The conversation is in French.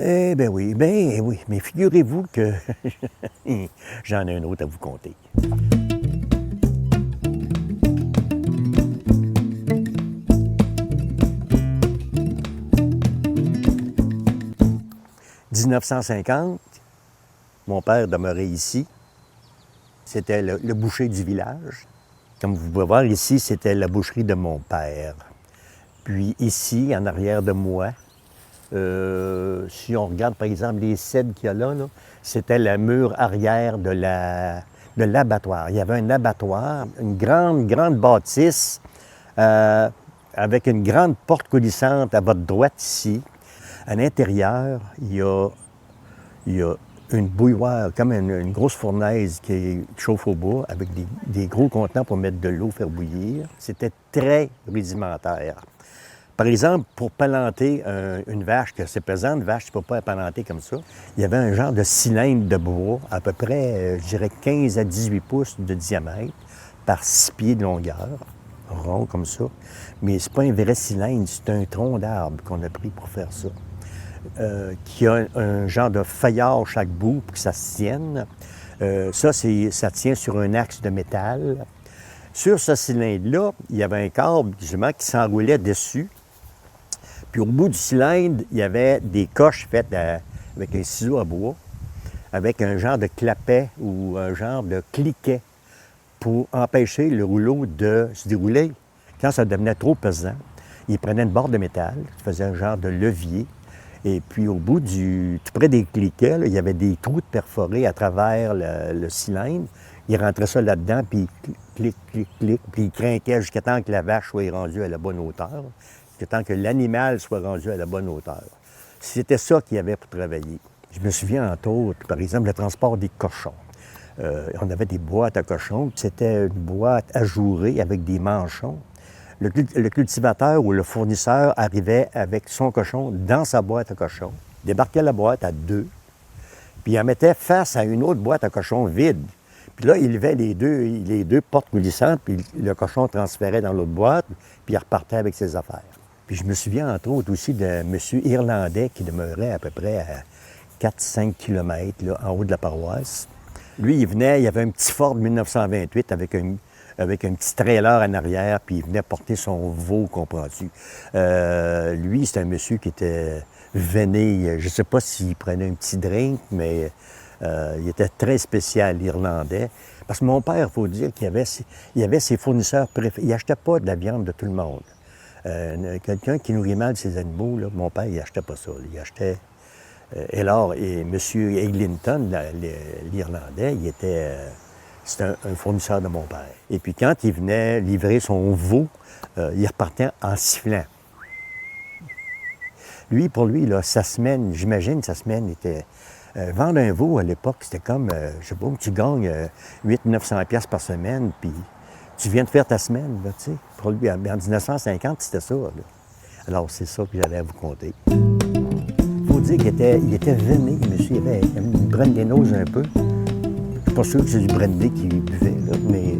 Eh bien oui, ben oui, mais figurez-vous que j'en ai un autre à vous conter. 1950, mon père demeurait ici. C'était le boucher du village. Comme vous pouvez voir ici, c'était la boucherie de mon père. Puis ici, en arrière de moi, si on regarde par exemple les cèdres qu'il y a là, c'était le mur arrière de l'abattoir. Il y avait un abattoir, une grande bâtisse avec une grande porte coulissante à votre droite ici. À l'intérieur, il y a une bouilloire, comme une grosse fournaise qui chauffe au bois avec des gros contenants pour mettre de l'eau, faire bouillir. C'était très rudimentaire. Par exemple, pour palanter une vache, que c'est pesant, une vache, tu ne peux pas la palanter comme ça, il y avait un genre de cylindre de bois, à peu près, je dirais, 15 à 18 pouces de diamètre, par 6 pieds de longueur, rond comme ça. Mais c'est pas un vrai cylindre, c'est un tronc d'arbre qu'on a pris pour faire ça. Qui a un genre de feuillard chaque bout pour que ça se tienne. Ça tient sur un axe de métal. Sur ce cylindre-là, il y avait un câble justement qui s'enroulait dessus. Puis au bout du cylindre, il y avait des coches faites avec un ciseau à bois, avec un genre de clapet ou un genre de cliquet pour empêcher le rouleau de se dérouler. Quand ça devenait trop pesant, il prenait une barre de métal, qui faisait un genre de levier, et puis au bout tout près des cliquets, là, il y avait des trous de perforés à travers le cylindre. Il rentrait ça là-dedans, puis clic, puis il crinquait jusqu'à temps que la vache soit rendue à la bonne hauteur, jusqu'à temps que l'animal soit rendu à la bonne hauteur. C'était ça qu'il y avait pour travailler. Je me souviens entre autres, par exemple, le transport des cochons. On avait des boîtes à cochons, c'était une boîte ajourée avec des manchons. Le cultivateur ou le fournisseur arrivait avec son cochon dans sa boîte à cochons, débarquait la boîte à deux, puis il en mettait face à une autre boîte à cochons vide. Puis là, il levait les deux portes coulissantes, puis le cochon transférait dans l'autre boîte, puis il repartait avec ses affaires. Puis je me souviens entre autres aussi de monsieur irlandais qui demeurait à peu près à 4-5 km là, en haut de la paroisse. Lui, il venait, il avait un petit Ford 1928 avec un petit trailer en arrière, puis il venait porter son veau, comprends-tu. Lui, c'est un monsieur qui était veiné, je ne sais pas s'il prenait un petit drink, mais il était très spécial, l'Irlandais. Parce que mon père, il faut dire qu'il avait ses fournisseurs préférés. Il n'achetait pas de la viande de tout le monde. Quelqu'un qui nourrit mal ses animaux, là, mon père, il n'achetait pas ça. Il achetait... et M. Eglinton, l'Irlandais, c'était un fournisseur de mon père. Et puis quand il venait livrer son veau, il repartait en sifflant. Pour lui, là, sa semaine, j'imagine, sa semaine était... vendre un veau à l'époque, c'était comme, je sais pas, tu gagnes 800-900$ par semaine, puis tu viens de faire ta semaine, là, tu sais. Pour lui, en 1950, c'était ça, là. Alors, c'est ça que j'avais à vous conter. Il faut dire qu'il était veiné, monsieur, il avait une brandy nose un peu. Je suis pas sûr que c'est du brandy qu'il buvait, là, mais